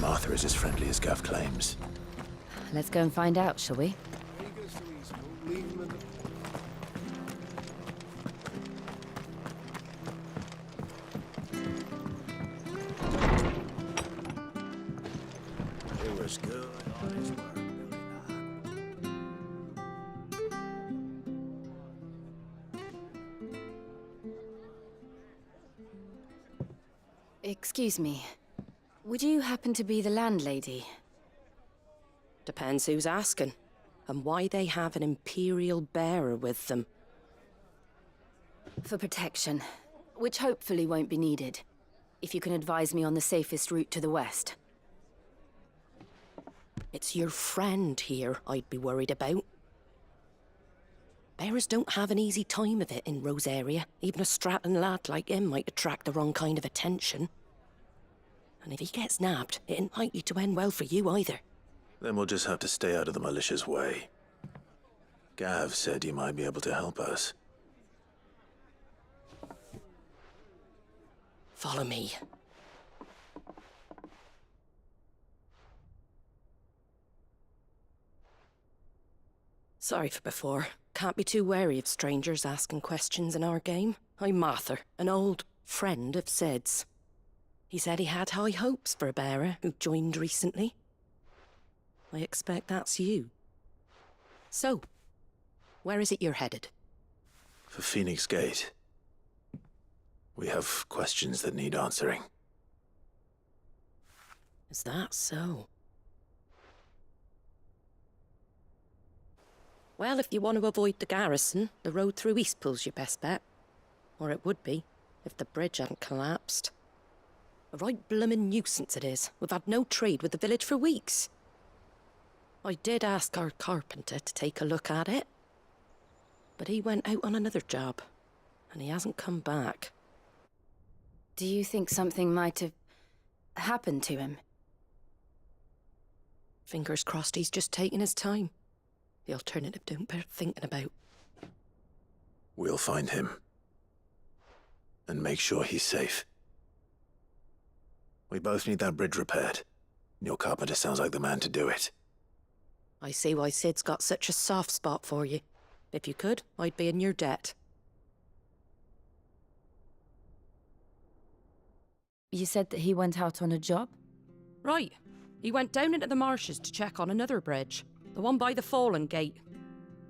Martha is as friendly as Gav claims. Let's go and find out, shall we? It was good on his work building the Excuse me. Would you happen to be the landlady? Depends who's asking, and why they have an Imperial bearer with them. For protection, which hopefully won't be needed. If you can advise me on the safest route to the west. It's your friend here I'd be worried about. Bearers don't have an easy time of it in Rose area. Even a Stratton lad like him might attract the wrong kind of attention. And if he gets nabbed, it ain't likely to end well for you either. Then we'll just have to stay out of the malicious way. Gav said you might be able to help us. Follow me. Sorry for before. Can't be too wary of strangers asking questions in our game. I'm Martha, an old friend of Sid's. He said he had high hopes for a bearer who joined recently. I expect that's you. So, where is it you're headed? For Phoenix Gate. We have questions that need answering. Is that so? Well, if you want to avoid the garrison, the road through Eastpool's your best bet. Or it would be, if the bridge hadn't collapsed. A right bloomin' nuisance it is. We've had no trade with the village for weeks. I did ask our carpenter to take a look at it. But he went out on another job, and he hasn't come back. Do you think something might have happened to him? Fingers crossed he's just taking his time. The alternative don't bear thinking about. We'll find him. And make sure he's safe. We both need that bridge repaired. Your carpenter sounds like the man to do it. I see why Sid's got such a soft spot for you. If you could, I'd be in your debt. You said that he went out on a job? Right. He went down into the marshes to check on another bridge. The one by the Fallen Gate.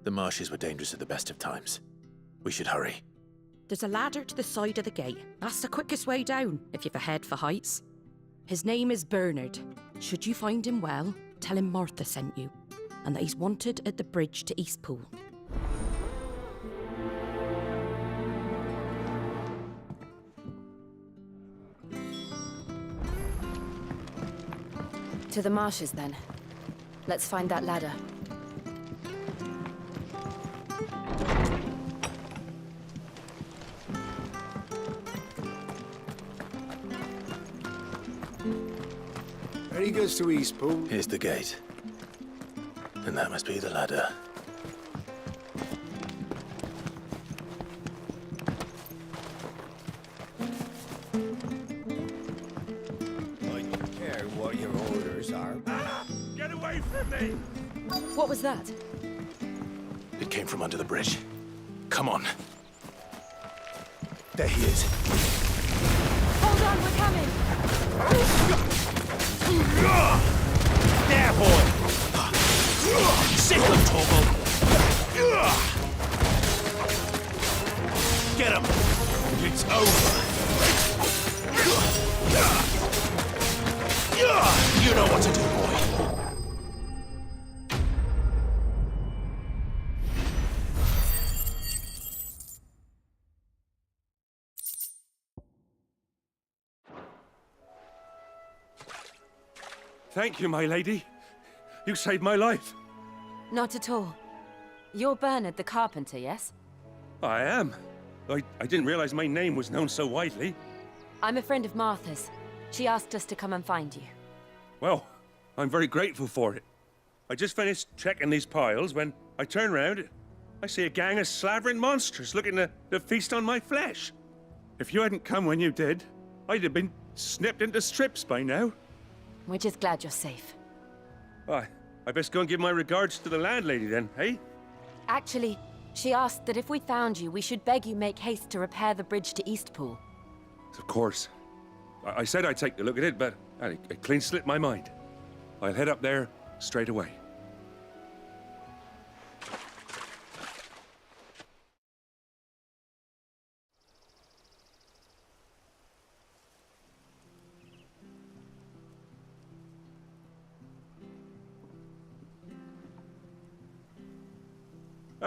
The marshes were dangerous at the best of times. We should hurry. There's a ladder to the side of the gate. That's the quickest way down, if you've a head for heights. His name is Bernard. Should you find him well, tell him Martha sent you, and that he's wanted at the bridge to Eastpool. To the marshes, then. Let's find that ladder. Ready goes to Eastpool. Here's the gate. And that must be the ladder. I don't care what your orders are. Get away from me! What was that? It came from under the bridge. Come on. There he is. Hold on, we're coming! There, boy! Sit him, Torval! Get him! It's over! You know what to do, boy! Thank you, my lady. You saved my life. Not at all. You're Bernard the carpenter, yes? I am. I didn't realize my name was known so widely. I'm a friend of Martha's. She asked us to come and find you. Well, I'm very grateful for it. I just finished checking these piles when I turn round. I see a gang of slavering monsters looking to feast on my flesh. If you hadn't come when you did, I'd have been snipped into strips by now. We're just glad you're safe. Why, I best go and give my regards to the landlady then, hey? Actually, she asked that if we found you, we should beg you make haste to repair the bridge to Eastpool. Of course. I said I'd take a look at it, but it clean slipped my mind. I'll head up there straight away.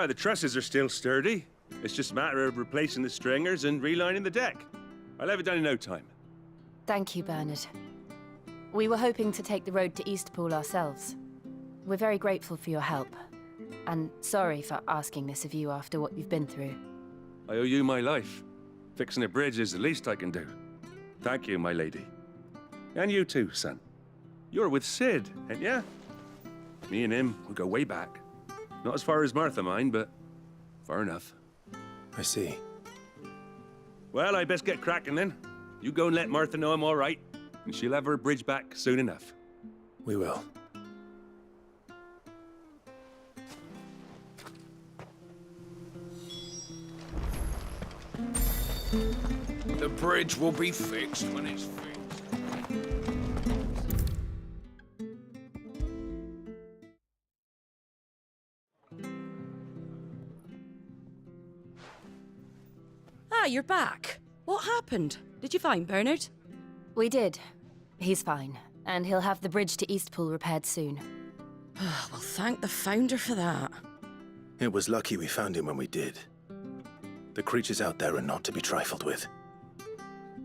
The trusses are still sturdy. It's just a matter of replacing the stringers and relining the deck. I'll have it done in no time. Thank you, Bernard. We were hoping to take the road to Eastpool ourselves. We're very grateful for your help. And sorry for asking this of you after what you've been through. I owe you my life. Fixing a bridge is the least I can do. Thank you, my lady. And you too, son. You're with Sid, ain't ya? Me and him, we go way back. Not as far as Martha, mind, but far enough. I see. Well, I best get cracking then. You go and let Martha know I'm all right, and she'll have her bridge back soon enough. We will. The bridge will be fixed when it's fixed. Ah, you're back. What happened? Did you find Bernard? We did. He's fine, and he'll have the bridge to Eastpool repaired soon. Well, thank the Founder for that. It was lucky we found him when we did. The creatures out there are not to be trifled with.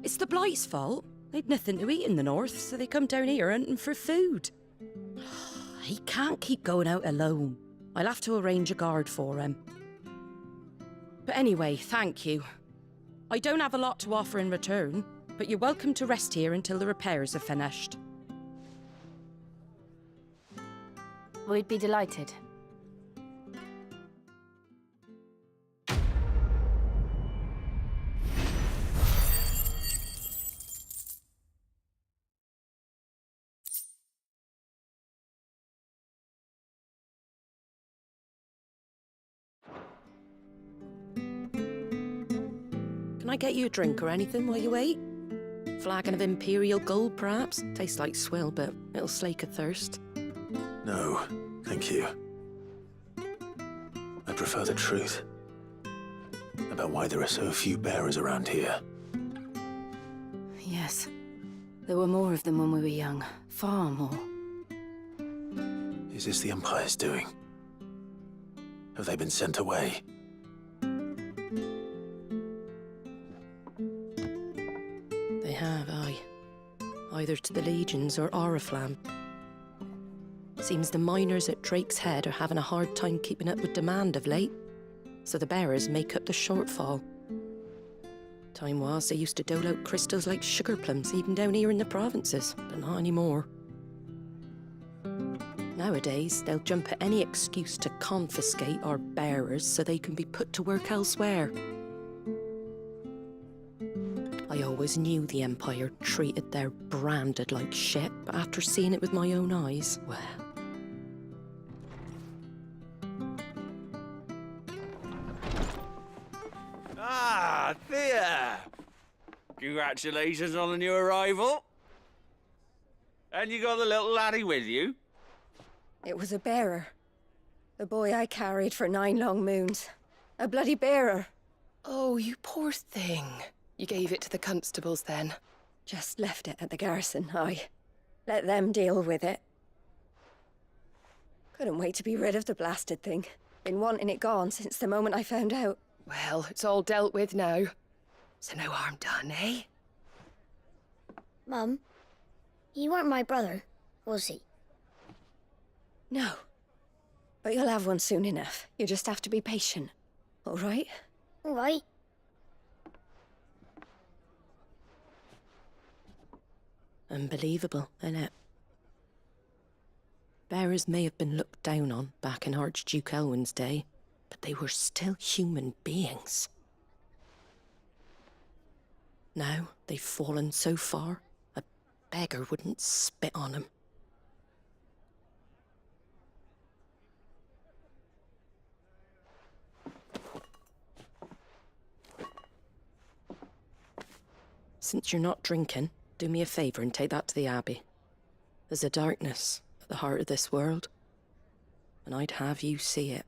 It's the Blight's fault. They'd nothing to eat in the north, so they come down here hunting for food. He can't keep going out alone. I'll have to arrange a guard for him. But anyway, thank you. I don't have a lot to offer in return, but you're welcome to rest here until the repairs are finished. We'd be delighted. Can I get you a drink or anything while you wait? Flagon of Imperial Gold, perhaps? Tastes like swill, but it'll slake a thirst. No, thank you. I prefer the truth. About why there are so few bearers around here. Yes. There were more of them when we were young. Far more. Is this the Empire's doing? Have they been sent away? They have, aye. Either to the Legions or Oriflamme. Seems the miners at Drake's Head are having a hard time keeping up with demand of late, so the bearers make up the shortfall. Time was they used to dole out crystals like sugar plums even down here in the provinces, but not anymore. Nowadays, they'll jump at any excuse to confiscate our bearers so they can be put to work elsewhere. I always knew the Empire treated their branded like shit, but after seeing it with my own eyes, well... Ah, Thea! Congratulations on the new arrival. And you got the little laddie with you? It was a bearer. The boy I carried for 9 long moons. A bloody bearer. Oh, you poor thing. You gave it to the constables then? Just left it at the garrison, let them deal with it. Couldn't wait to be rid of the blasted thing. Been wanting it gone since the moment I found out. Well, it's all dealt with now. So no harm done, eh? Mum, he weren't my brother, was he? No. But you'll have one soon enough. You just have to be patient. All right? All right. Unbelievable, innit? Bearers may have been looked down on back in Archduke Elwin's day, but they were still human beings. Now they've fallen so far, a beggar wouldn't spit on him. Since you're not drinking, do me a favour and take that to the Abbey. There's a darkness at the heart of this world, and I'd have you see it.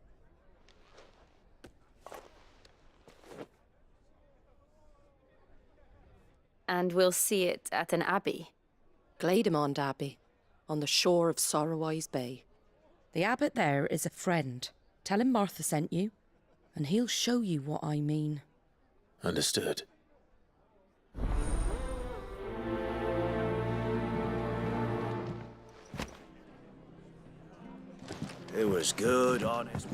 And we'll see it at an abbey. Glademond Abbey, on the shore of Sorrowise Bay. The abbot there is a friend. Tell him Martha sent you, and he'll show you what I mean. Understood. It was good, honest.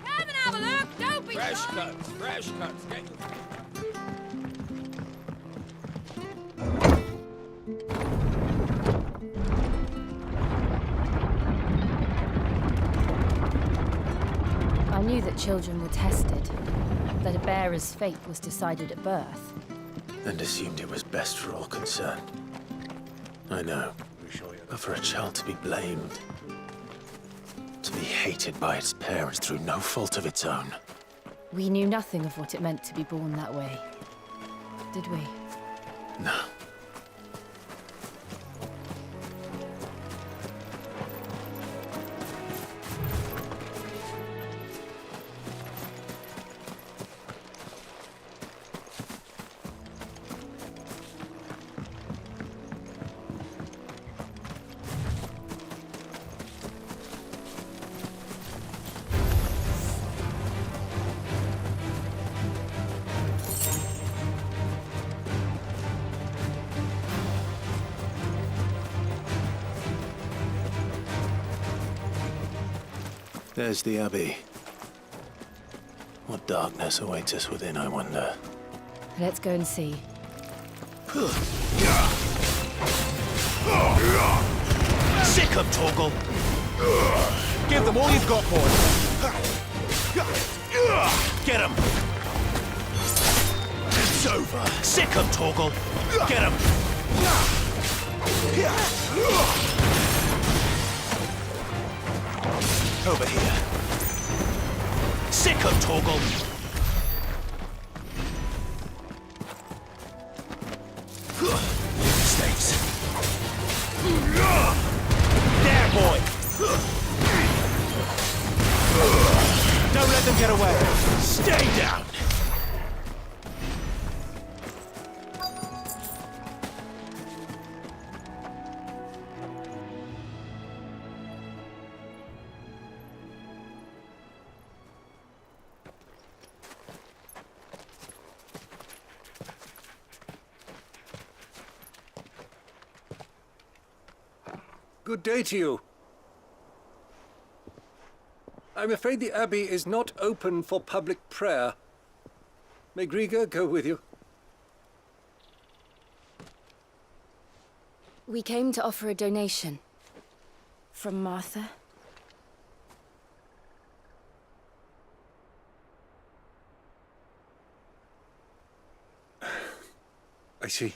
Come and have a look! Don't be Fresh shy! cuts, fresh cuts. Get... I knew that children were tested, that a bearer's fate was decided at birth. And assumed it was best for all concerned. I know. But for a child to be blamed, to be hated by its parents through no fault of its own. We knew nothing of what it meant to be born that way, did we? No. There's the Abbey. What darkness awaits us within, I wonder? Let's go and see. Sick of Torgal! Give them all you've got, boy! Get him! It's over! Sick of Torgal! Get him! Over here. Sick of Torgal! Mistakes. There, boy! Don't let them get away! Stay down! Good day to you. I'm afraid the Abbey is not open for public prayer. May Griga go with you? We came to offer a donation. From Martha. I see.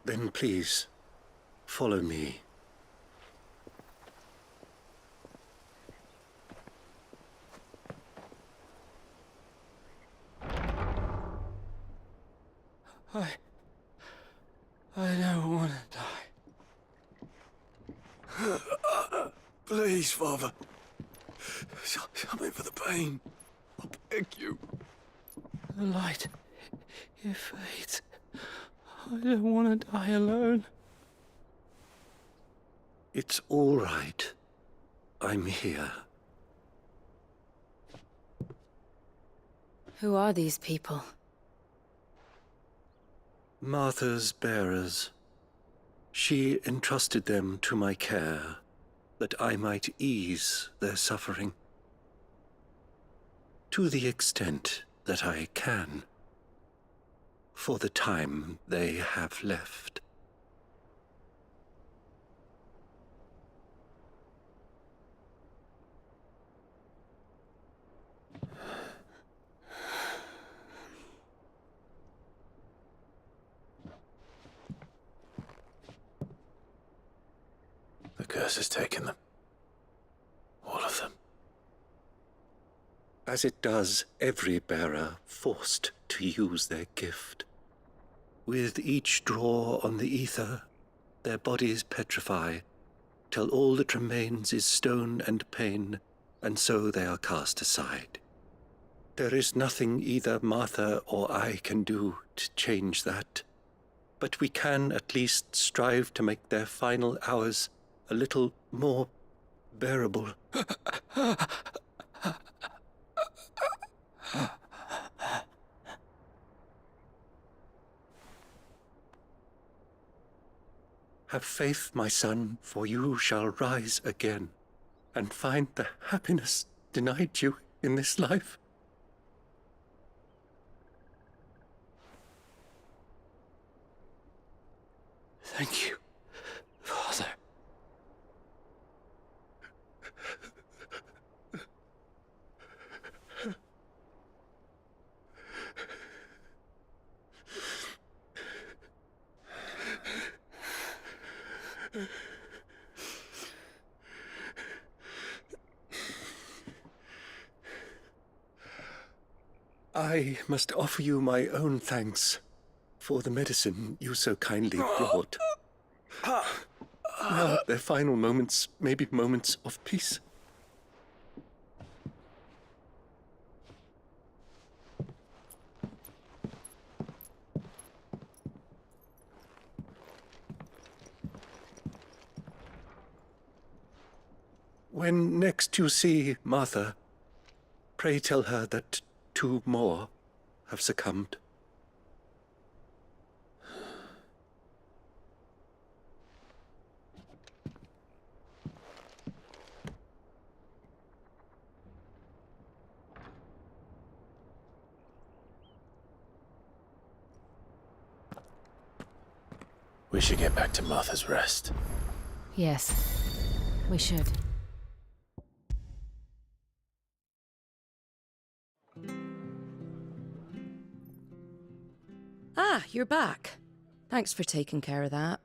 Then please, follow me. I don't want to die. Please, Father. Something for the pain. I beg you. The light, it fades. I don't want to die alone. It's all right. I'm here. Who are these people? Martha's bearers. She entrusted them to my care, that I might ease their suffering. To the extent that I can. For the time they have left. The curse has taken them. All of them. As it does every bearer forced to use their gift. With each draw on the ether, their bodies petrify, till all that remains is stone and pain, and so they are cast aside. There is nothing either Martha or I can do to change that, but we can at least strive to make their final hours a little more bearable. Have faith, my son, for you shall rise again and find the happiness denied you in this life. Thank you, Father. I must offer you my own thanks for the medicine you so kindly brought. Now, their final moments may be moments of peace. When next you see Martha, pray tell her that 2 more have succumbed. We should get back to Martha's Rest. Yes, we should. Ah, you're back. Thanks for taking care of that.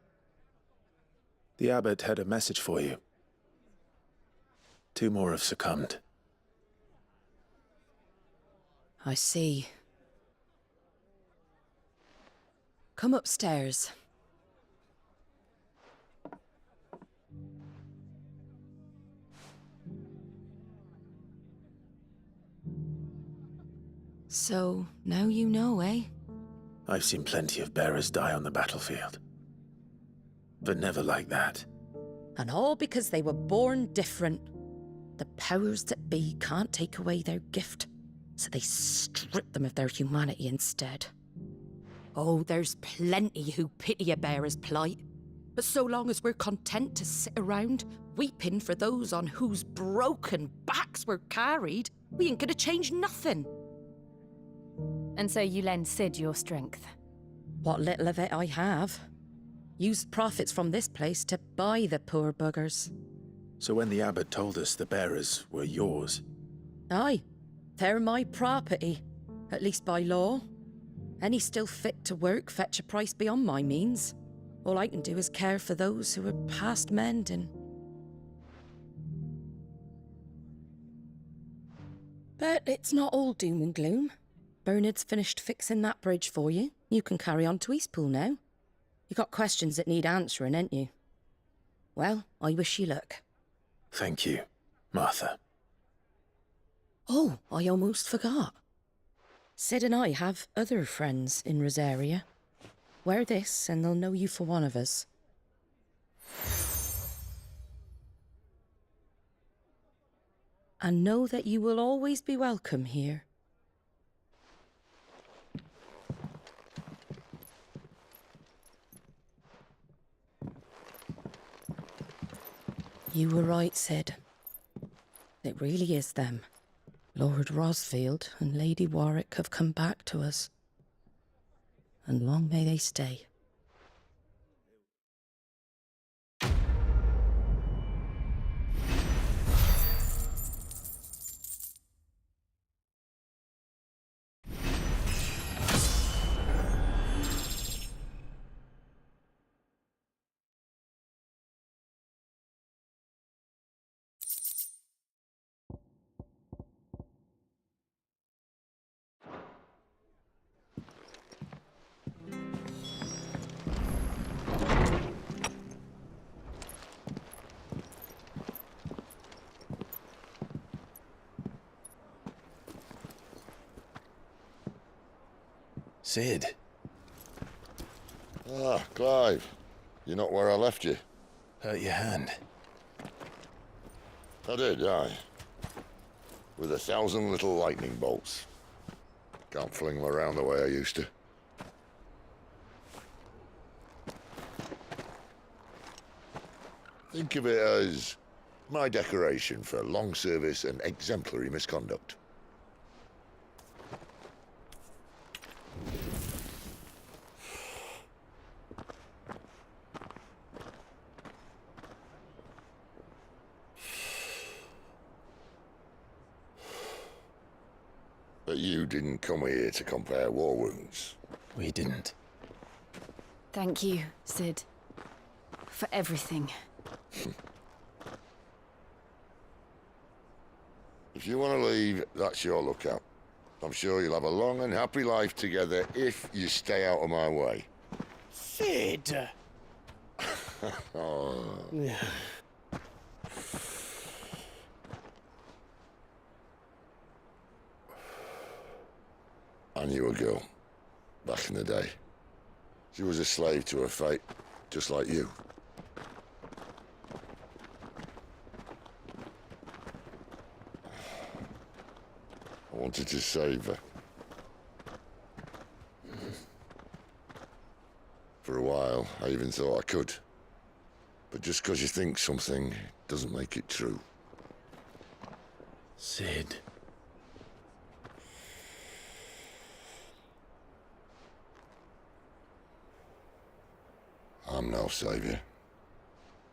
The abbot had a message for you. 2 more have succumbed. I see. Come upstairs. So, now you know, eh? I've seen plenty of bearers die on the battlefield. But never like that. And all because they were born different. The powers that be can't take away their gift, so they strip them of their humanity instead. Oh, there's plenty who pity a bearer's plight. But so long as we're content to sit around, weeping for those on whose broken backs we're carried, we ain't gonna change nothing. And so you lend Sid your strength. What little of it I have. Used profits from this place to buy the poor buggers. So when the abbot told us the bearers were yours... Aye, they're my property, at least by law. Any still fit to work fetch a price beyond my means. All I can do is care for those who are past mending. But it's not all doom and gloom. Bernard's finished fixing that bridge for you. You can carry on to Eastpool now. You got questions that need answering, ain't you? Well, I wish you luck. Thank you, Martha. Oh, I almost forgot. Sid and I have other friends in Rosaria. Wear this and they'll know you for one of us. And know that you will always be welcome here. You were right, Sid. It really is them. Lord Rosfield and Lady Warwick have come back to us. And long may they stay. Sid. Ah, Clive. You're not where I left you. Hurt your hand. I did, aye. With 1,000 little lightning bolts. Can't fling them around the way I used to. Think of it as my decoration for long service and exemplary misconduct. But you didn't come here to compare war wounds. We didn't. Thank you, Sid. For everything. If you want to leave, that's your lookout. I'm sure you'll have a long and happy life together if you stay out of my way. Sid! Oh. I knew a girl, back in the day. She was a slave to her fate, just like you. I wanted to save her. For a while, I even thought I could. But just because you think something doesn't make it true. Sid. I'm no savior.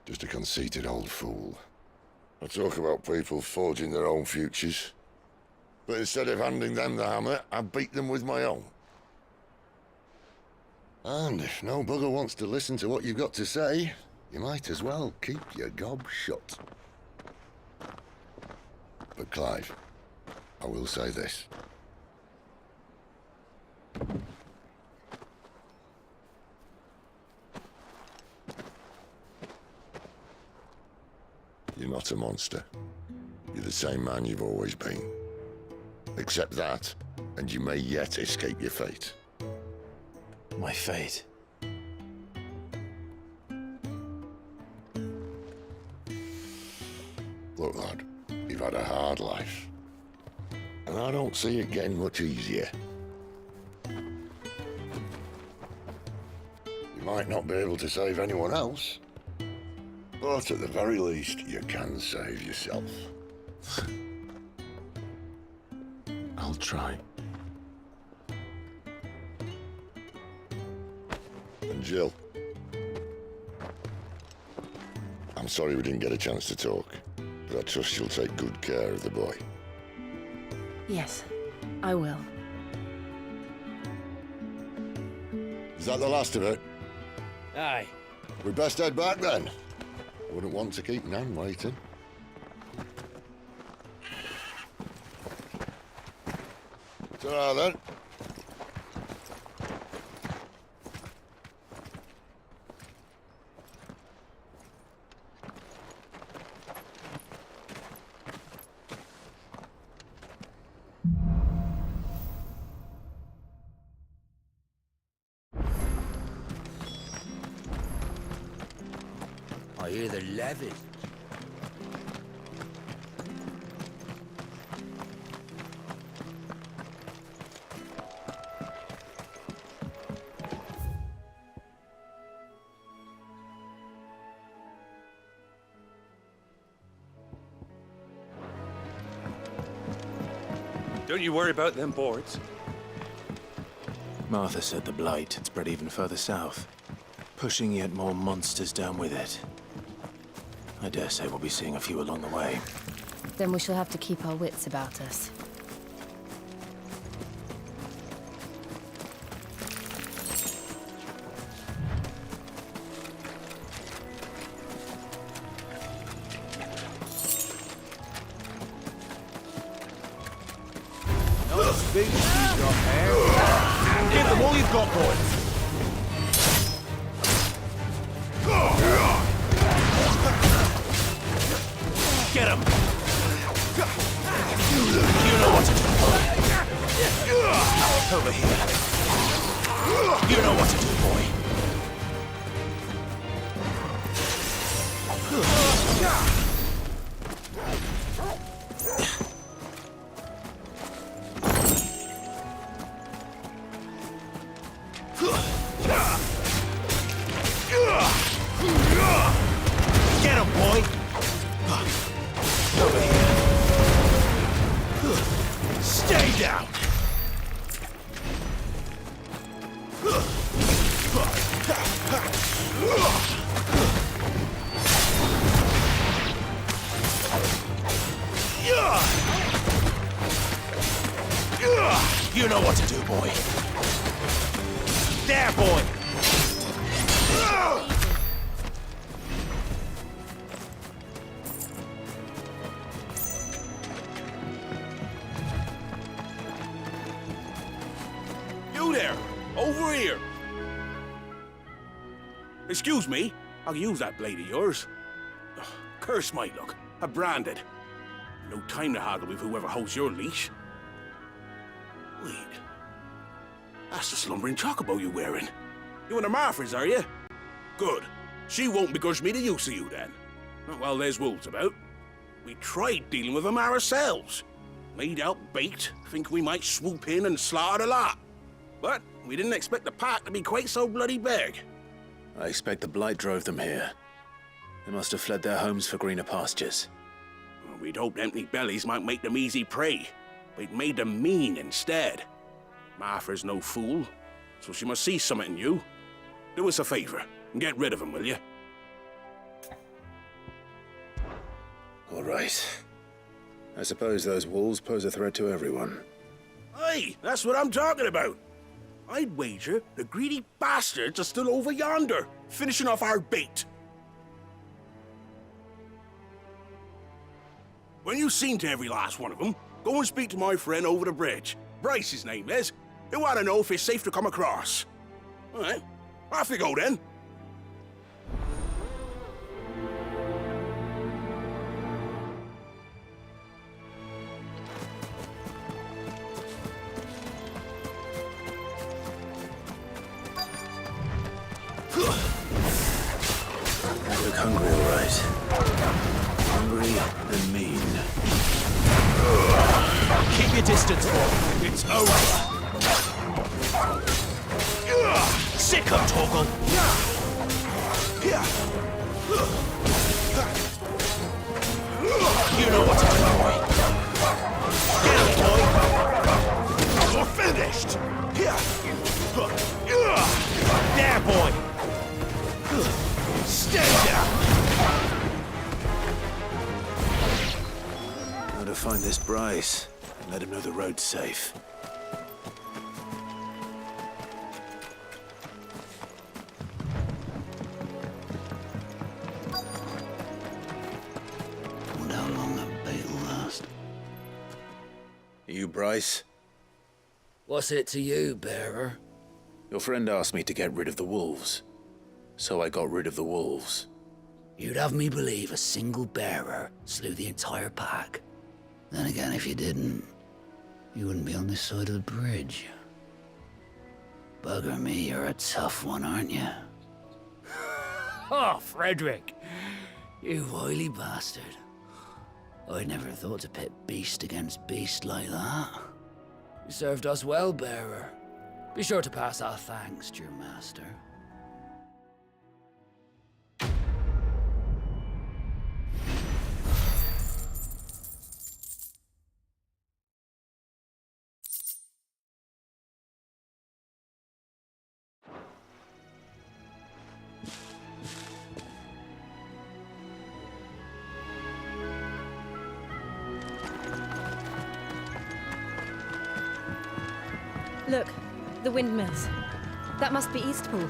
Just a conceited old fool. I talk about people forging their own futures. But instead of handing them the hammer, I beat them with my own. And if no bugger wants to listen to what you've got to say, you might as well keep your gob shut. But Clive, I will say this. You're not a monster. You're the same man you've always been. Accept that, and you may yet escape your fate. My fate. Look, lad, you've had a hard life. And I don't see it getting much easier. You might not be able to save anyone else, but at the very least, you can save yourself. I'll try. And Jill, I'm sorry we didn't get a chance to talk, but I trust you'll take good care of the boy. Yes, I will. Is that the last of it? Aye. We best head back then. I wouldn't want to keep Nan waiting. Ta-ra then. I hear they're levied. Don't you worry about them boards. Martha said the blight had spread even further south, pushing yet more monsters down with it. I dare say we'll be seeing a few along the way. Then we shall have to keep our wits about us. Big you've got there. Give them all you've got, boys. Get him! You know what to do. Over here. You know what to do, boy. Get him, boy! Over here. Stay down! You know what to do, boy. There, boy! You there! Over here! Excuse me, I'll use that blade of yours. Ugh, curse my luck. I'm branded. No time to haggle with whoever holds your leash. Wait. That's the slumbering chocobo you're wearing. You and the Marfors, are you? Good. She won't begrudge me the use of you, then. Not while there's wolves about. We tried dealing with them ourselves. Made out baked, think we might swoop in and slaughter the lot. But we didn't expect the pack to be quite so bloody big. I expect the blight drove them here. They must have fled their homes for greener pastures. Well, we'd hoped empty bellies might make them easy prey, but it made them mean instead. Martha's no fool, so she must see something in you. Do us a favor and get rid of them, will you? All right. I suppose those wolves pose a threat to everyone. Aye, that's what I'm talking about. I'd wager the greedy bastards are still over yonder, finishing off our bait. When you've seen to every last one of them, go and speak to my friend over the bridge. Bryce, his name is. He'll want to know if it's safe to come across. All right, off you go then. You look hungry, all right. Hungry and mean. Keep your distance, boy. It's over. Sick of Torgal. You know what to do, boy. Get him, boy. You're finished. There, boy. Stay down. Gotta find this Bryce and let him know the road's safe. Wonder how long that bait will last. You, Bryce? What's it to you, bearer? Your friend asked me to get rid of the wolves. So I got rid of the wolves. You'd have me believe a single bearer slew the entire pack. Then again, if you didn't, you wouldn't be on this side of the bridge. Bugger me, you're a tough one, aren't you? Oh, Frederick! You wily bastard. I'd never thought to pit beast against beast like that. You served us well, bearer. Be sure to pass our thanks to your master. Look, the windmills. That must be Eastpool.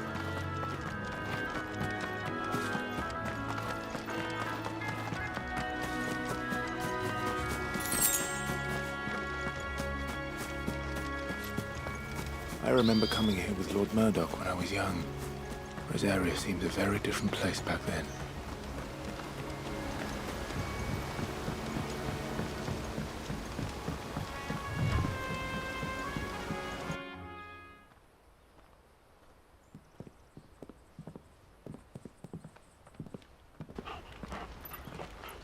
I remember coming here with Lord Murdoch when I was young. Rosaria seems a very different place back then.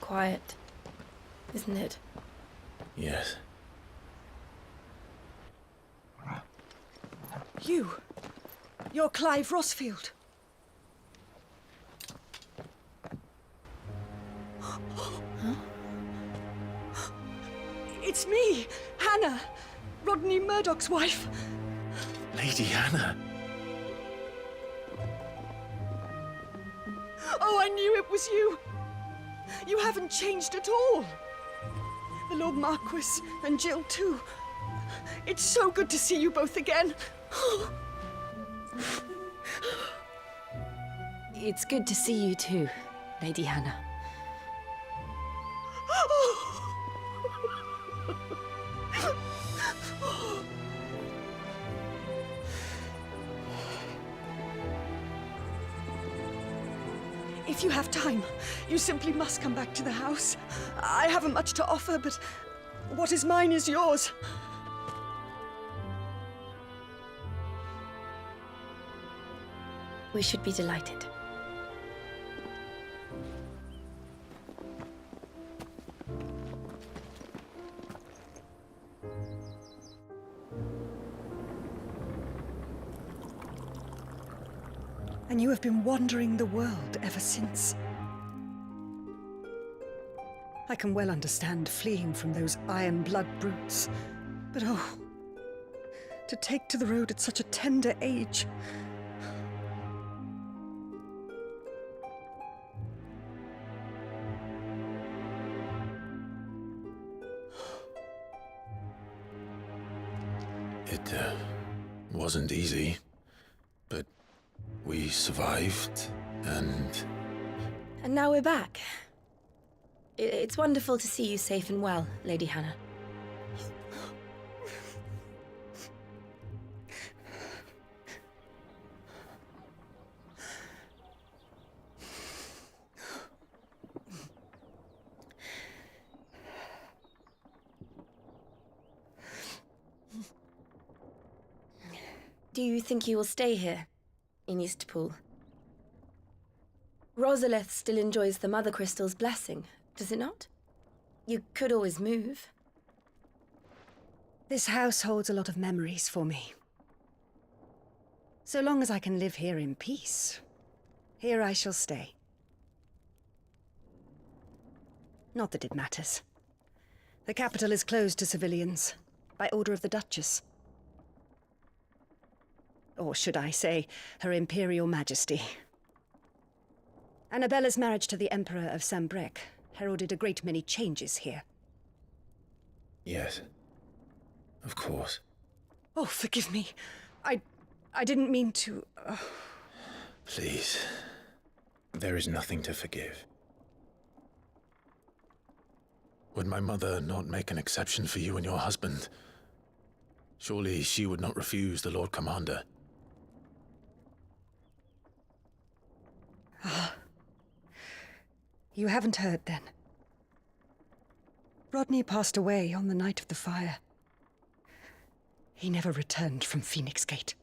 quiet, isn't it? Yes. You're Clive Rossfield. It's me, Hannah, Rodney Murdoch's wife. Lady Hannah. Oh, I knew it was you. You haven't changed at all. The Lord Marquis and Jill too. It's so good to see you both again. It's good to see you too, Lady Hannah. If you have time, you simply must come back to the house. I haven't much to offer, but what is mine is yours. We should be delighted. And you have been wandering the world ever since. I can well understand fleeing from those iron blood brutes, but oh, to take to the road at such a tender age. It wasn't easy, but we survived, and now we're back. It's wonderful to see you safe and well, Lady Hannah. Do you think you will stay here, in Eastpool? Rosalith still enjoys the Mother Crystal's blessing, does it not? You could always move. This house holds a lot of memories for me. So long as I can live here in peace, here I shall stay. Not that it matters. The capital is closed to civilians, by order of the Duchess. Or should I say, Her Imperial Majesty. Annabella's marriage to the Emperor of Sambrec heralded a great many changes here. yes, of course. Oh, forgive me. I didn't mean to... Please, there is nothing to forgive. Would my mother not make an exception for you and your husband? Surely she would not refuse the Lord Commander. You haven't heard, then. Rodney passed away on the night of the fire. He never returned from Phoenix Gate.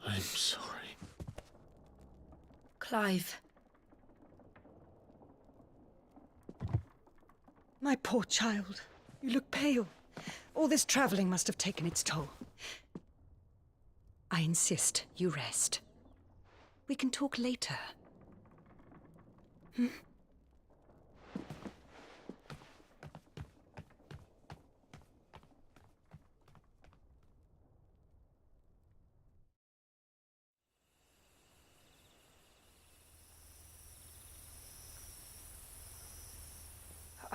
I'm sorry. Clive. My poor child. You look pale. All this traveling must have taken its toll. I insist you rest. We can talk later.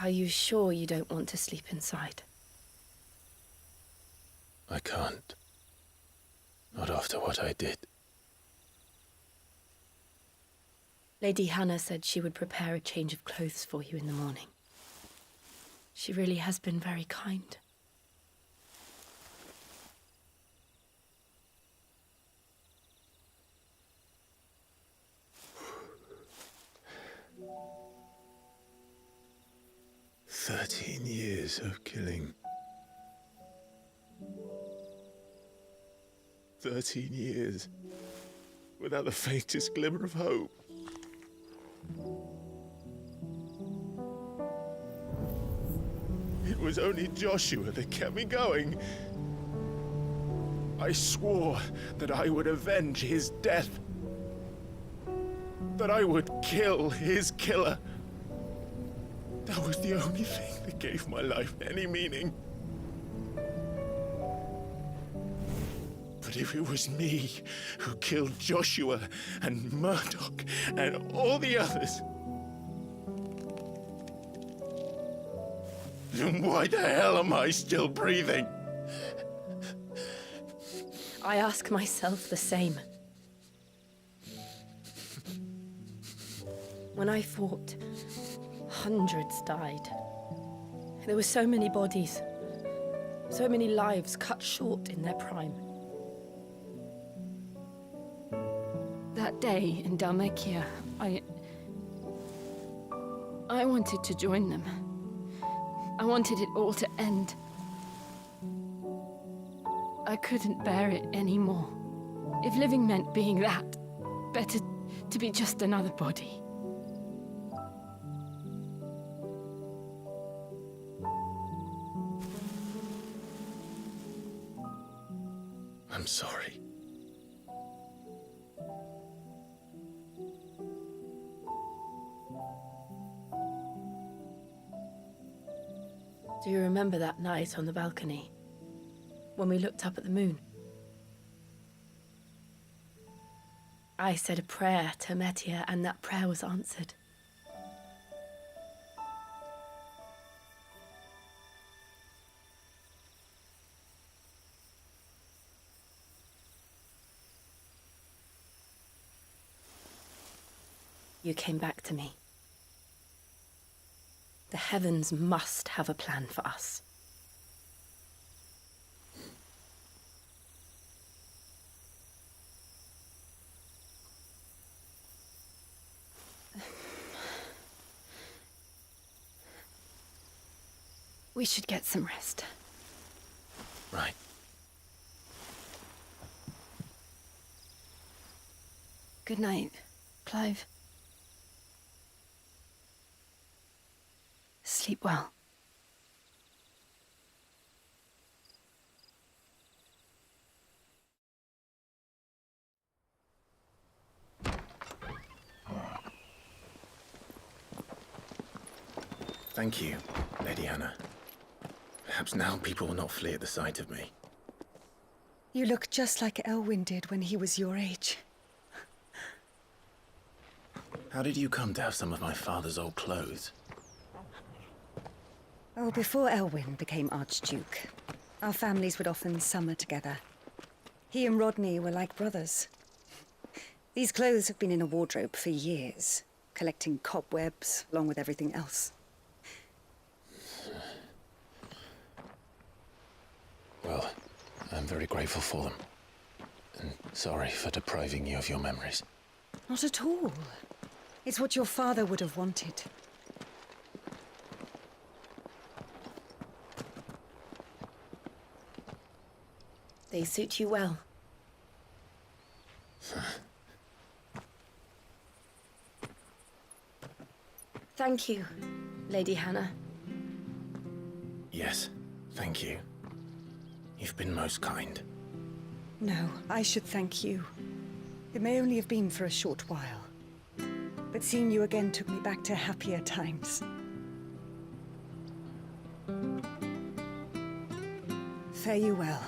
Are you sure you don't want to sleep inside? I can't. Not after what I did. Lady Hannah said she would prepare a change of clothes for you in the morning. She really has been very kind. "13 years of killing. 13 years without the faintest glimmer of hope. It was only Joshua that kept me going. I swore that I would avenge his death. That I would kill his killer. That was the only thing that gave my life any meaning. But if it was me who killed Joshua and Murdoch and all the others, then why the hell am I still breathing? I ask myself the same. When I fought, hundreds died. There were so many bodies, so many lives cut short in their prime. That day in Dalmekia, I wanted to join them. I wanted it all to end. I couldn't bear it anymore. If living meant being that, better to be just another body. I'm sorry. Do you remember that night on the balcony, when we looked up at the moon? I said a prayer to Metia, and that prayer was answered. You came back to me. The heavens must have a plan for us. We should get some rest. Right. Good night, Clive. Sleep well. Thank you, Lady Hannah. Perhaps now people will not flee at the sight of me. You look just like Elwyn did when he was your age. How did you come to have some of my father's old clothes? Oh, before Elwyn became Archduke, our families would often summer together. He and Rodney were like brothers. These clothes have been in a wardrobe for years, collecting cobwebs along with everything else. Well, I'm very grateful for them. And sorry for depriving you of your memories. Not at all. It's what your father would have wanted. They suit you well. Thank you, Lady Hannah. Yes, thank you. You've been most kind. No, I should thank you. It may only have been for a short while, but seeing you again took me back to happier times. Fare you well,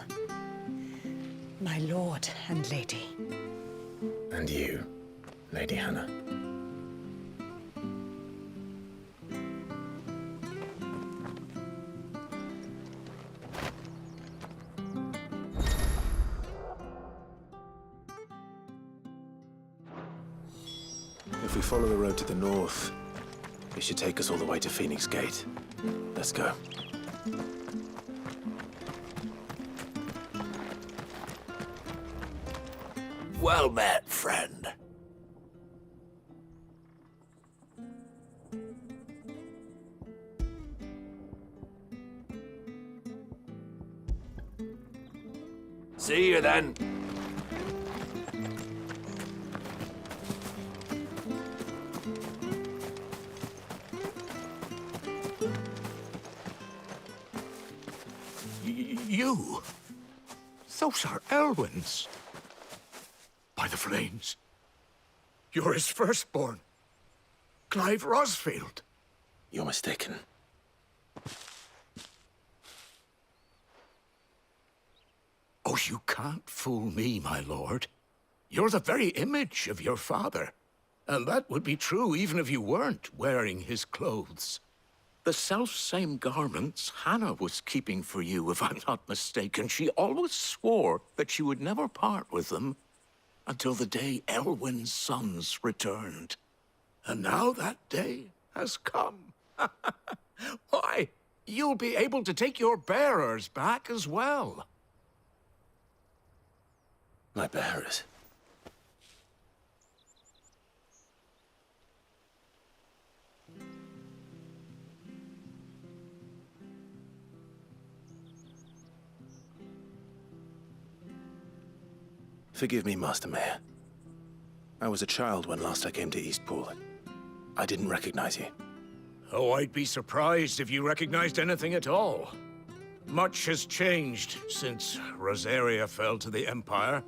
my lord and lady. And you, Lady Hannah. If we follow the road to the north, it should take us all the way to Phoenix Gate. Let's go. Well met, friend. See you then. you? Those are Elwyn's. By the flames. You're his firstborn. Clive Rosfield. You're mistaken. Oh, you can't fool me, my lord. You're the very image of your father. And that would be true even if you weren't wearing his clothes. The self-same garments Hannah was keeping for you, if I'm not mistaken. She always swore that she would never part with them until the day Elwyn's sons returned. And now that day has come. Why, you'll be able to take your bearers back as well. My bearers. Forgive me, Master Mayor. I was a child when last I came to Eastpool. I didn't recognize you. Oh, I'd be surprised if you recognized anything at all. Much has changed since Rosaria fell to the Empire.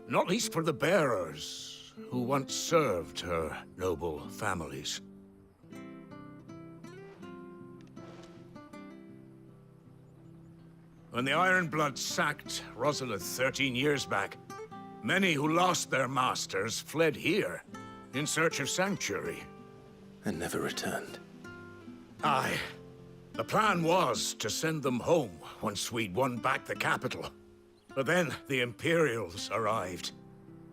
Not least for the bearers, who once served her noble families. When the Ironbloods sacked Rosalith 13 years back, many who lost their masters fled here in search of sanctuary. And never returned. Aye. The plan was to send them home once we'd won back the capital. But then the Imperials arrived.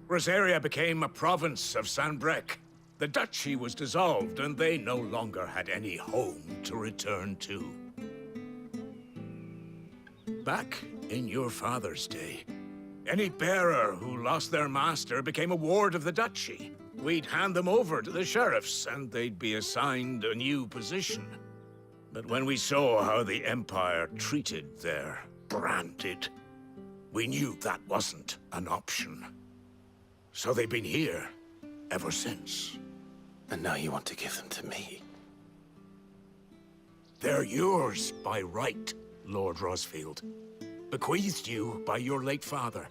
Rosaria became a province of Sanbreque. The duchy was dissolved, and they no longer had any home to return to. Back in your father's day, any bearer who lost their master became a ward of the duchy. We'd hand them over to the sheriffs, and they'd be assigned a new position. But when we saw how the Empire treated their branded, we knew that wasn't an option. So they've been here ever since. And now you want to give them to me? They're yours by right, Lord Rosfield. Bequeathed you by your late father.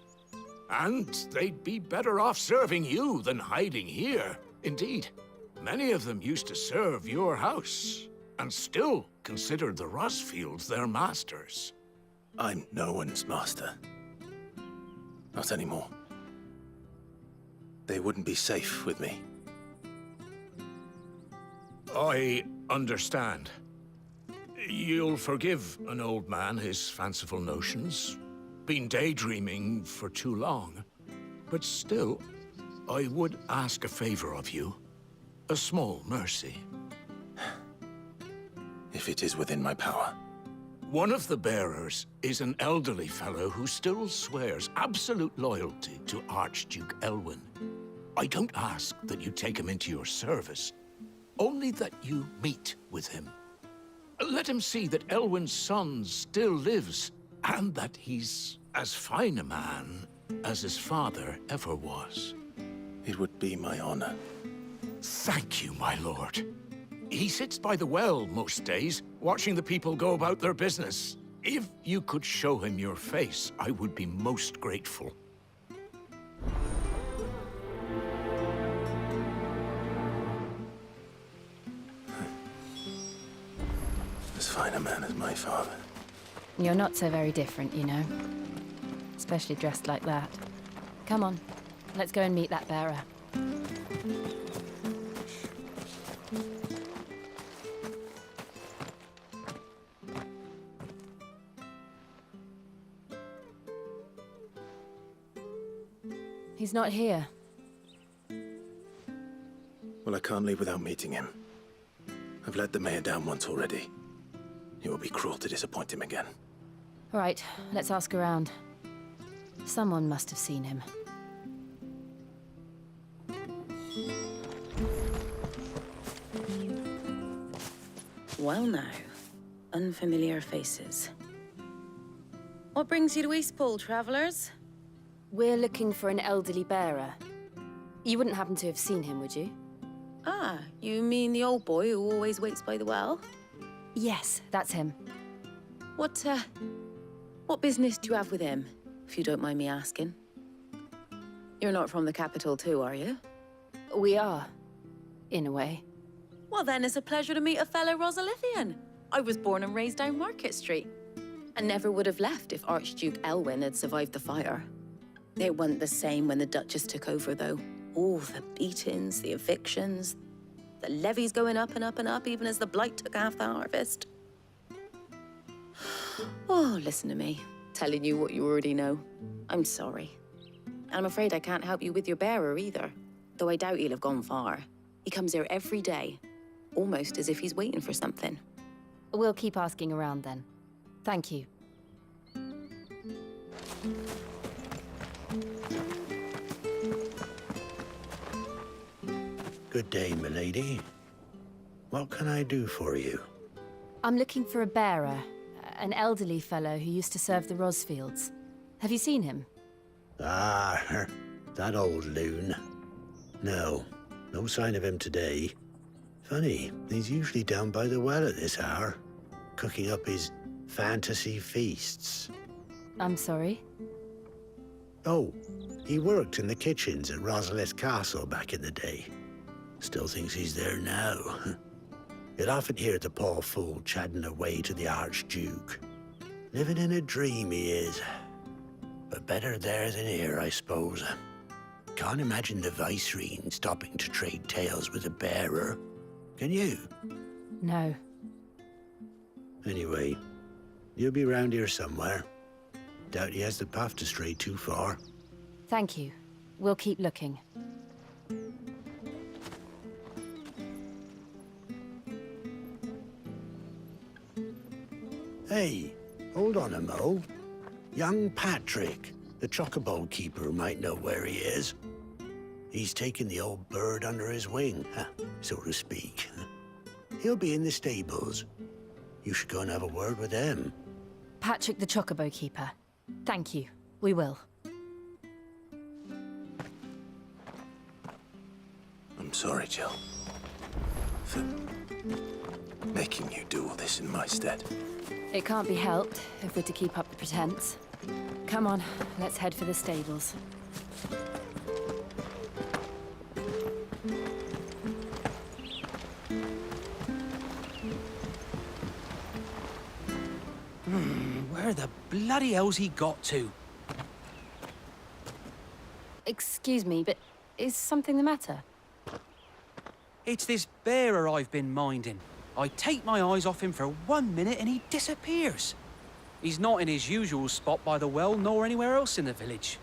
And they'd be better off serving you than hiding here. Indeed, many of them used to serve your house, and still considered the Rosfields their masters. I'm no one's master. Not anymore. They wouldn't be safe with me. I understand. You'll forgive an old man his fanciful notions. Been daydreaming for too long. But still, I would ask a favor of you. A small mercy. If it is within my power. One of the bearers is an elderly fellow who still swears absolute loyalty to Archduke Elwyn. I don't ask that you take him into your service, only that you meet with him. Let him see that Elwyn's son still lives, and that he's as fine a man as his father ever was. It would be my honor. Thank you, my lord. He sits by the well most days, watching the people go about their business. If you could show him your face, I would be most grateful. As fine a man as my father. You're not so very different, you know. Especially dressed like that. Come on, let's go and meet that bearer. He's not here. Well, I can't leave without meeting him. I've let the mayor down once already. It would be cruel to disappoint him again. All right, let's ask around. Someone must have seen him. Well now, unfamiliar faces. What brings you to Eastpool, travelers? We're looking for an elderly bearer. You wouldn't happen to have seen him, would you? Ah, you mean the old boy who always waits by the well? Yes, that's him. What What business do you have with him, if you don't mind me asking? You're not from the capital too, are you? We are, in a way. Well, then it's a pleasure to meet a fellow Rosalithian. I was born and raised down Market Street. And never would have left if Archduke Elwyn had survived the fire. It wasn't the same when the Duchess took over, though. All the beatings, the evictions, the levies going up and up and up, even as the blight took half the harvest. Oh, listen to me, telling you what you already know. I'm sorry. And I'm afraid I can't help you with your bearer either, though I doubt he'll have gone far. He comes here every day, almost as if he's waiting for something. We'll keep asking around then. Thank you. Good day, milady. What can I do for you? I'm looking for a bearer, an elderly fellow who used to serve the Rosfields. Have you seen him? Ah, that old loon. No sign of him today. Funny, he's usually down by the well at this hour, cooking up his fantasy feasts. I'm sorry? Oh, he worked in the kitchens at Rosalith Castle back in the day. Still thinks he's there now. You'll often hear the poor fool chatting away to the Archduke. Living in a dream he is. But better there than here, I suppose. Can't imagine the Vicereine stopping to trade tales with a bearer. Can you? No. Anyway, you'll be round here somewhere. Doubt he has the path to stray too far. Thank you. We'll keep looking. Hey, hold on a mo. Young Patrick, the chocobo keeper, might know where he is. He's taken the old bird under his wing, so to speak. He'll be in the stables. You should go and have a word with them. Patrick the Chocobo Keeper. Thank you. We will. I'm sorry, Jill, for making you do all this in my stead. It can't be helped if we're to keep up the pretense. Come on, let's head for the stables. Where the bloody hell's he got to? Excuse me, but is something the matter? It's this bearer I've been minding. I take my eyes off him for 1 minute and he disappears. He's not in his usual spot by the well, nor anywhere else in the village.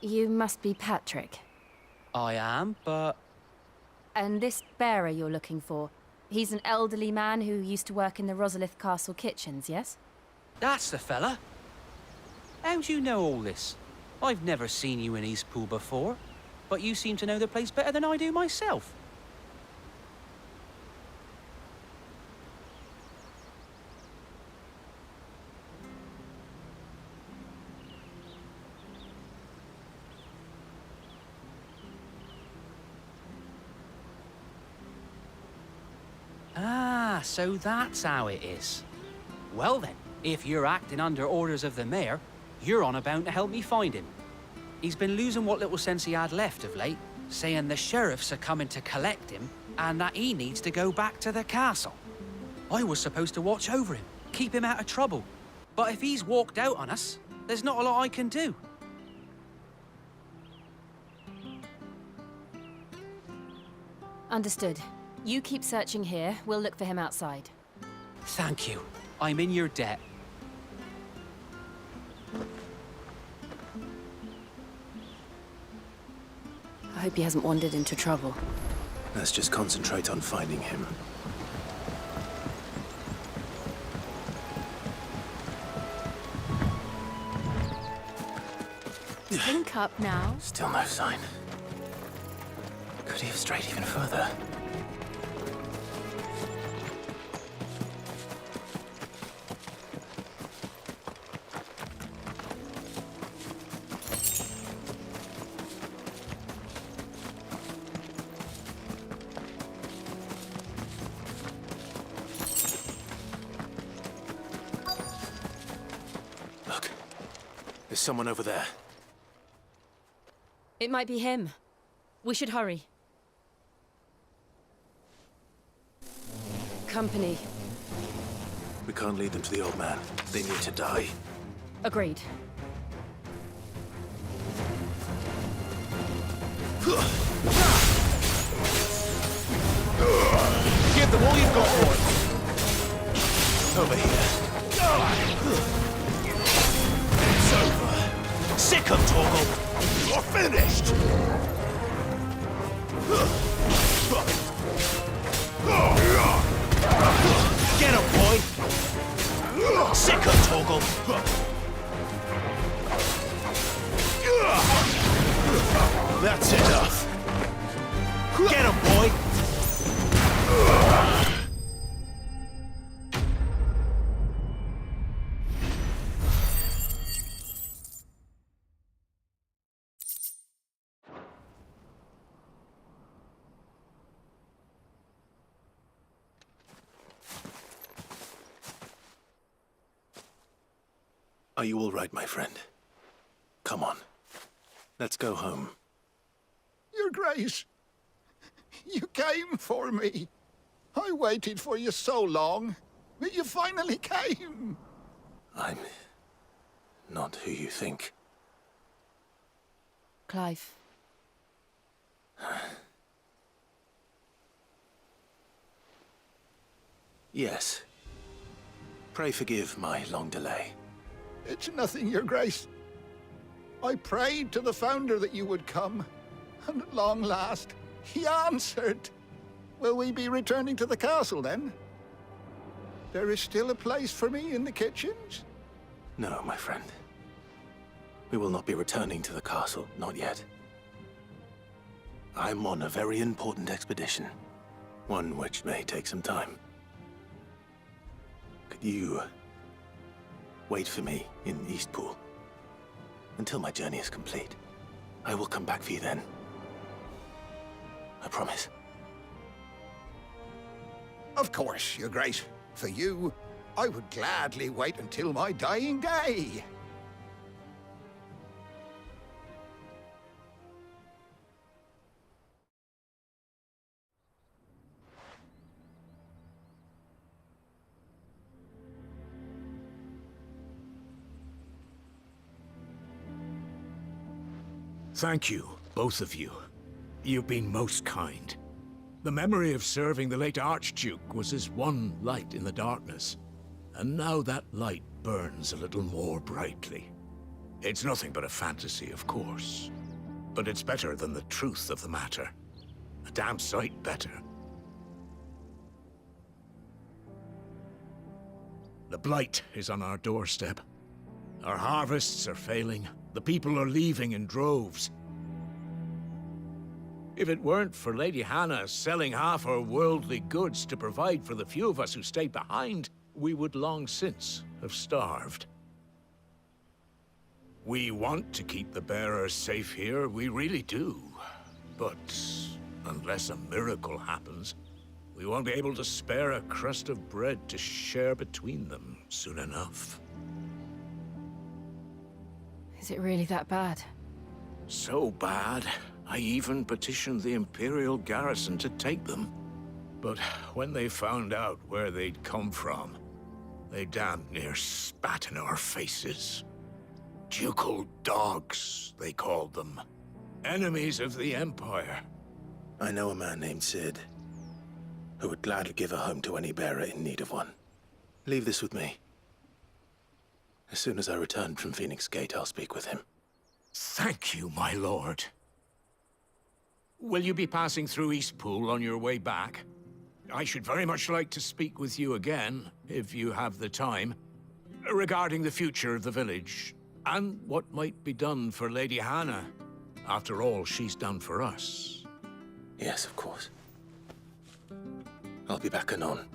You must be Patrick. I am, but... And this bearer you're looking for, he's an elderly man who used to work in the Rosalith Castle kitchens, yes? That's the fella. How do you know all this? I've never seen you in Eastpool before, but you seem to know the place better than I do myself. Ah, so that's how it is. Well then, if you're acting under orders of the mayor, you're on about to help me find him. He's been losing what little sense he had left of late, saying the sheriffs are coming to collect him and that he needs to go back to the castle. I was supposed to watch over him, keep him out of trouble. But if he's walked out on us, there's not a lot I can do. Understood. You keep searching here. We'll look for him outside. Thank you. I'm in your debt. I hope he hasn't wandered into trouble. Let's just concentrate on finding him. Link up now. Still no sign. Could he have strayed even further? Look, there's someone over there. It might be him. We should hurry. Company. We can't lead them to the old man. They need to die. Agreed. Give them all you've got for it. Over here. It's over. Sick 'em, Torgal. You're finished. Get 'em, boy. Sick 'em, Torgal. That's enough. Get 'em, boy. Are you all right, my friend? Come on. Let's go home. Your Grace, you came for me. I waited for you so long, but you finally came. I'm not who you think. Clive. Yes. Pray forgive my long delay. It's nothing, Your Grace. I prayed to the Founder that you would come, and at long last, he answered. Will we be returning to the castle, then? There is still a place for me in the kitchens? No, my friend. We will not be returning to the castle, not yet. I'm on a very important expedition, one which may take some time. Could you wait for me in Eastpool until my journey is complete? I will come back for you then. I promise. Of course, Your Grace. For you, I would gladly wait until my dying day. Thank you, both of you. You've been most kind. The memory of serving the late Archduke was as one light in the darkness, and now that light burns a little more brightly. It's nothing but a fantasy, of course, but it's better than the truth of the matter. A damn sight better. The blight is on our doorstep. Our harvests are failing. The people are leaving in droves. If it weren't for Lady Hannah selling half her worldly goods to provide for the few of us who stayed behind, we would long since have starved. We want to keep the bearers safe here, we really do. But unless a miracle happens, we won't be able to spare a crust of bread to share between them soon enough. Is it really that bad? So bad, I even petitioned the Imperial garrison to take them. But when they found out where they'd come from, they damn near spat in our faces. Ducal dogs, they called them. Enemies of the Empire. I know a man named Sid, who would gladly give a home to any bearer in need of one. Leave this with me. As soon as I return from Phoenix Gate, I'll speak with him. Thank you, my lord. Will you be passing through Eastpool on your way back? I should very much like to speak with you again, if you have the time, regarding the future of the village, and what might be done for Lady Hannah. After all she's done for us. Yes, of course. I'll be back anon.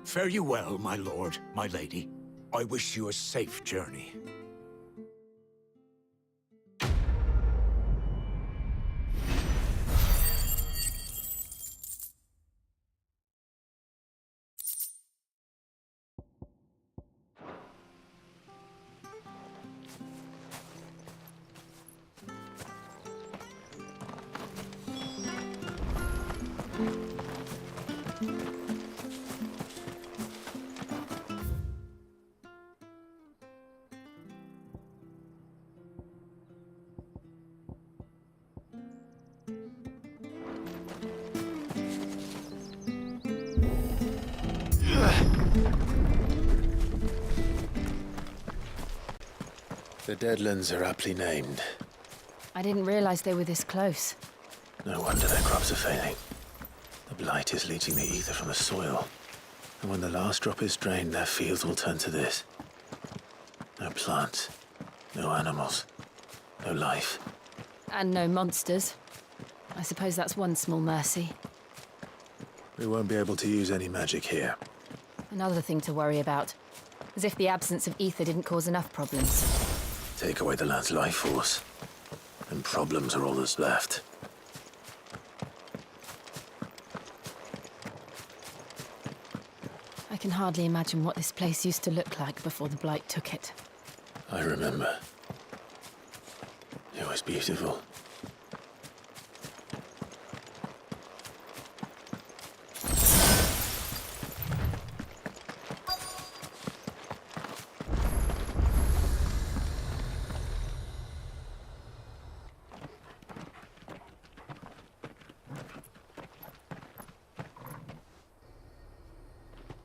Fare you well, my lord, my lady. I wish you a safe journey. The Deadlands are aptly named. I didn't realize they were this close. No wonder their crops are failing. The blight is leaching the ether from the soil. And when the last drop is drained, their fields will turn to this. No plants, no animals, no life. And no monsters. I suppose that's one small mercy. We won't be able to use any magic here. Another thing to worry about. As if the absence of ether didn't cause enough problems. Take away the land's life force, and problems are all that's left. I can hardly imagine what this place used to look like before the Blight took it. I remember. It was beautiful.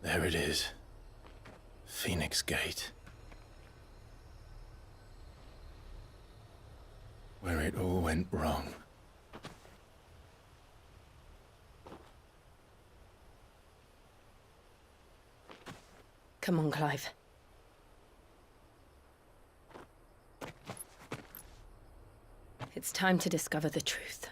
There it is. Phoenix Gate. Where it all went wrong. Come on, Clive. It's time to discover the truth.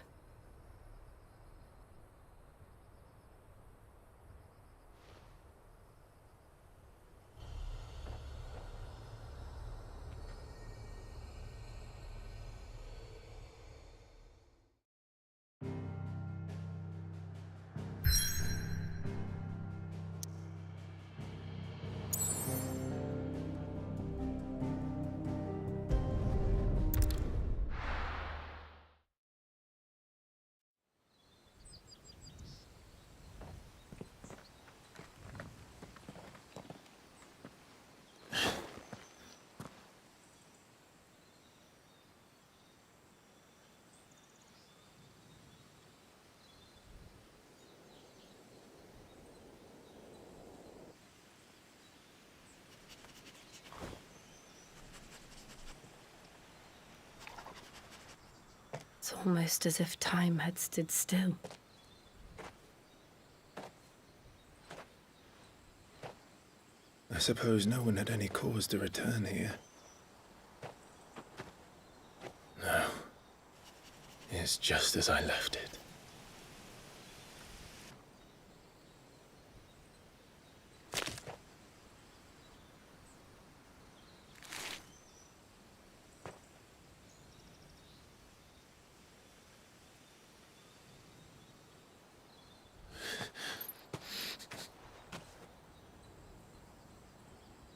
It's almost as if time had stood still. I suppose no one had any cause to return here. No. It's just as I left it.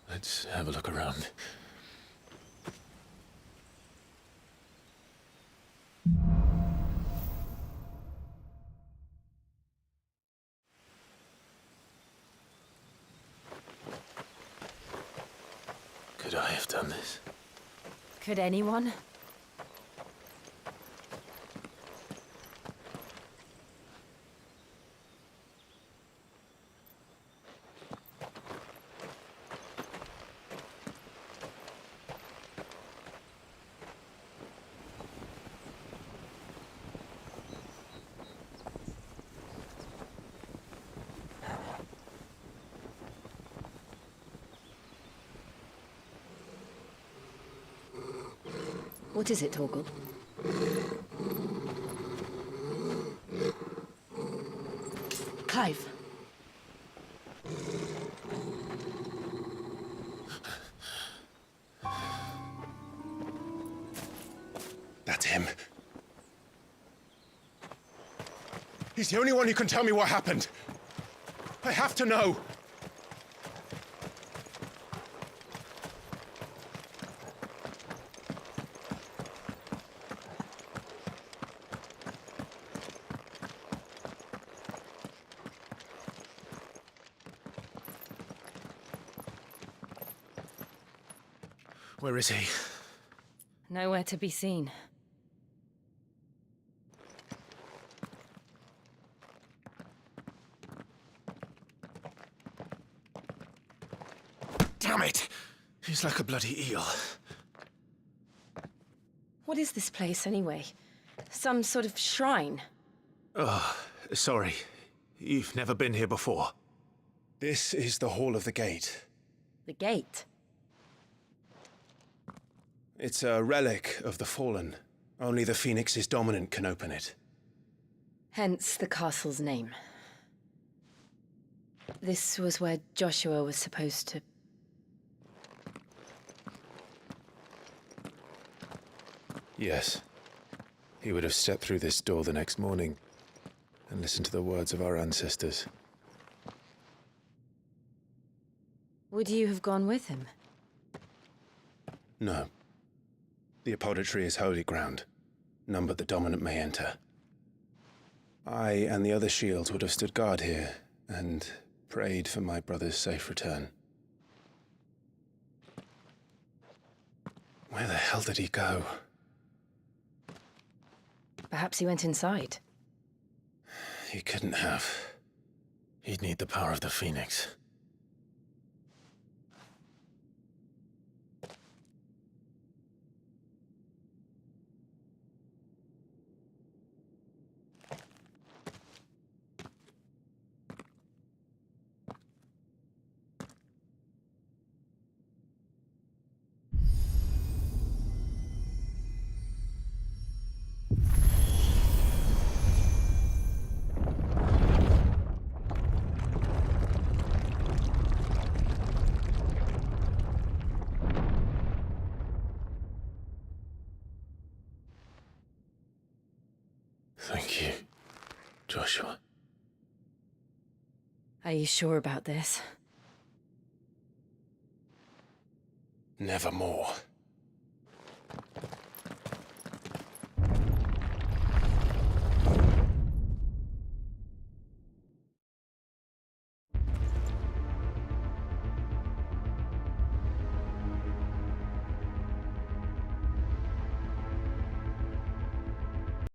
Let's have a look around. Could I have done this? Could anyone? What is it, Torgal? Clive. That's him. He's the only one who can tell me what happened. I have to know. Where is he? Nowhere to be seen. Damn it! He's like a bloody eel. What is this place, anyway? Some sort of shrine? Oh, sorry. You've never been here before. This is the Hall of the Gate. The gate? It's a relic of the Fallen. Only the Phoenix's dominant can open it. Hence the castle's name. This was where Joshua was supposed to... Yes. He would have stepped through this door the next morning and listened to the words of our ancestors. Would you have gone with him? No. The apodatory is holy ground. None but the dominant may enter. I and the other shields would have stood guard here and prayed for my brother's safe return. Where the hell did he go? Perhaps he went inside. He couldn't have. He'd need the power of the Phoenix. Thank you, Joshua. Are you sure about this? Nevermore.